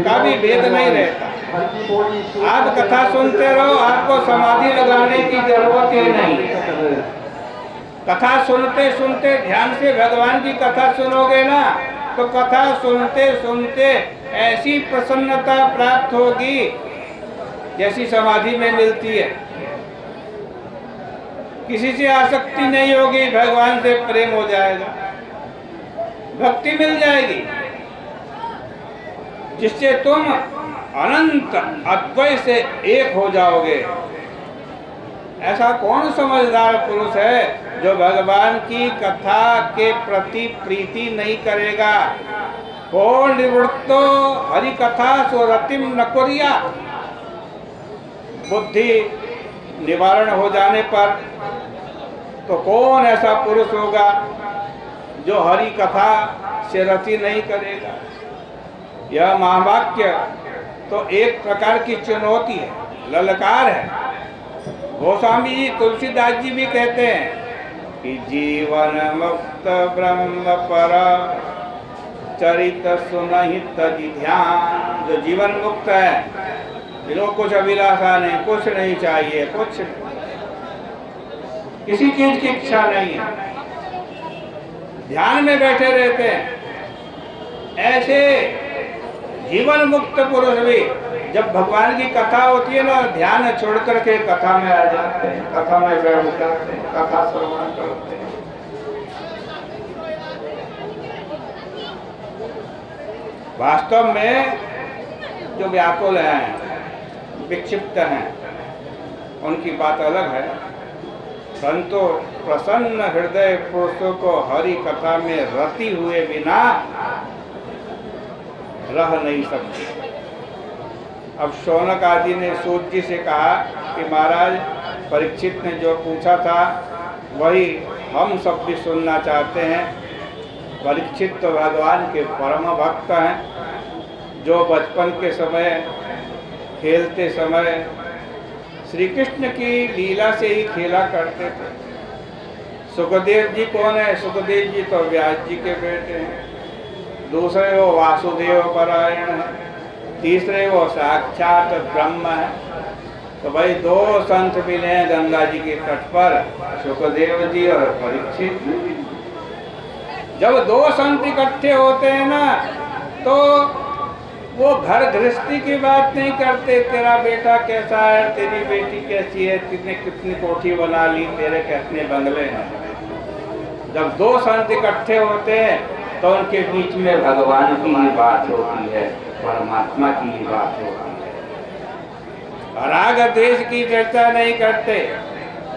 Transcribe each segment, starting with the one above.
का भी भेद नहीं रहता। आप कथा सुनते रहो, आपको समाधि लगाने की जरूरत ही नहीं है। कथा सुनते सुनते ध्यान से भगवान की कथा सुनोगे ना, तो कथा सुनते सुनते ऐसी प्रसन्नता प्राप्त होगी जैसी समाधि में मिलती है। किसी से आसक्ति नहीं होगी, भगवान से प्रेम हो जाएगा, भक्ति मिल जाएगी, जिससे तुम अनंत अद्वैत से एक हो जाओगे। ऐसा कौन समझदार पुरुष है जो भगवान की कथा के प्रति प्रीति नहीं करेगा? कौन निवृत्तो हरि कथा सुरतिम न कुर्या। बुद्धि निवारण हो जाने पर तो कौन ऐसा पुरुष होगा जो हरि कथा से रति नहीं करेगा? यह महावाक्य तो एक प्रकार की चुनौती है, ललकार है। गोस्वामी जी, तुलसीदास जी भी कहते हैं कि जीवन मुक्त ब्रह्म पर चरित सुनहि तजि ध्यान। जो जीवन मुक्त है, जिनको कुछ अभिलाषा नहीं, कुछ नहीं चाहिए, कुछ किसी चीज की इच्छा नहीं है, ध्यान में बैठे रहते हैं, ऐसे जीवन मुक्त पुरुष भी जब भगवान की कथा होती है ना, ध्यान छोड़ करके कथा में आ जाते हैं, कथा में बैठ जाते हैं, कथा श्रवण करते हैं। वास्तव में जो व्याकुल हैं, विक्षिप्त हैं, उनकी बात अलग है, परंतु प्रसन्न हृदय पुरुषों को हरि कथा में रति हुए बिना रह नहीं सकते। अब शौनक आदि ने सूत जी से कहा कि महाराज, परीक्षित ने जो पूछा था वही हम सब भी सुनना चाहते हैं। परीक्षित तो भगवान के परम भक्त हैं, जो बचपन के समय खेलते समय श्री कृष्ण की लीला से ही खेला करते थे। सुखदेव जी कौन है? सुखदेव जी तो व्यास जी के बेटे हैं, दूसरे वो वासुदेव परायण है, तीसरे वो साक्षात ब्रह्म है। तो भाई दो संत मिले हैं गंगा जी के तट पर, सुखदेव जी और परीक्षित। जब दो संत इकट्ठे होते हैं ना, तो वो घर गृहस्थी की बात नहीं करते, तेरा बेटा कैसा है, तेरी बेटी कैसी है, कितने कितनी कोठी बना ली, तेरे कितने बंगले हैं। जब दो संत इकट्ठे होते हैं तो उनके बीच में भगवान की ही बात होती है, परमात्मा की ही बात होती है। राग द्वेष की चर्चा नहीं करते।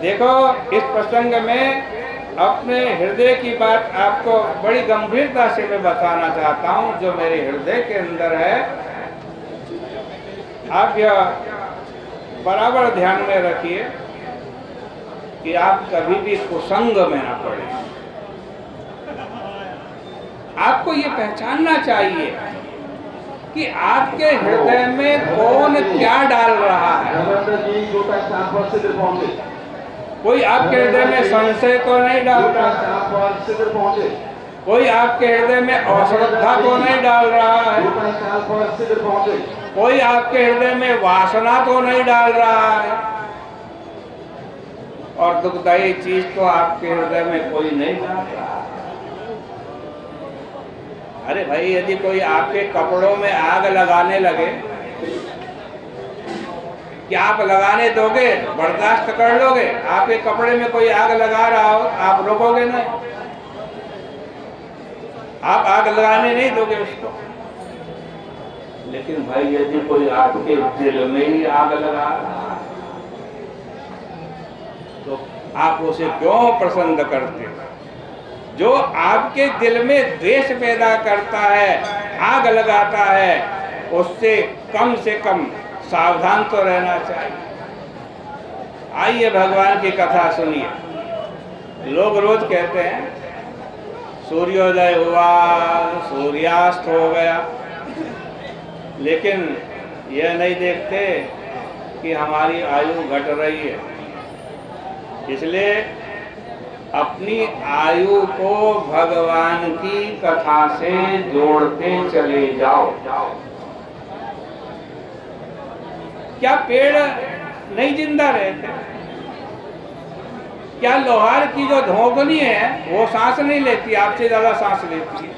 देखो, इस प्रसंग में अपने हृदय की बात आपको बड़ी गंभीरता से मैं बताना चाहता हूँ, जो मेरे हृदय के अंदर है। आप यह बराबर ध्यान में रखिए कि आप कभी भी कुसंग में न पड़े। आपको ये पहचानना चाहिए कि आपके हृदय में कौन क्या डाल रहा है। कोई आपके हृदय में संशय तो नहीं डाल रहा, कोई आपके हृदय में अश्रद्धा तो नहीं डाल रहा है, कोई आपके हृदय में वासना तो नहीं डाल रहा है, और दुखदायी चीज तो आपके हृदय में कोई नहीं डाल रहा है। अरे भाई, यदि कोई आपके कपड़ों में आग लगाने लगे, क्या आप लगाने दोगे? बर्दाश्त कर लोगे? आपके कपड़े में कोई आग लगा रहा हो, आप रोकोगे नहीं, आप आग लगाने नहीं दोगे उसको। लेकिन भाई, यदि कोई आपके दिल में ही आग लगा रहा है, तो आप उसे क्यों पसंद करते हो? जो आपके दिल में द्वेष पैदा करता है, आग लगाता है, उससे कम सावधान तो रहना चाहिए। आइए भगवान की कथा सुनिए। लोग रोज कहते हैं सूर्योदय हुआ, सूर्यास्त हो गया, लेकिन यह नहीं देखते कि हमारी आयु घट रही है। इसलिए अपनी आयु को भगवान की कथा से जोड़ते चले जाओ। क्या पेड़ नहीं जिंदा रहते? क्या लोहार की जो धोगनी है वो सांस नहीं लेती? आपसे ज़्यादा सांस लेती है।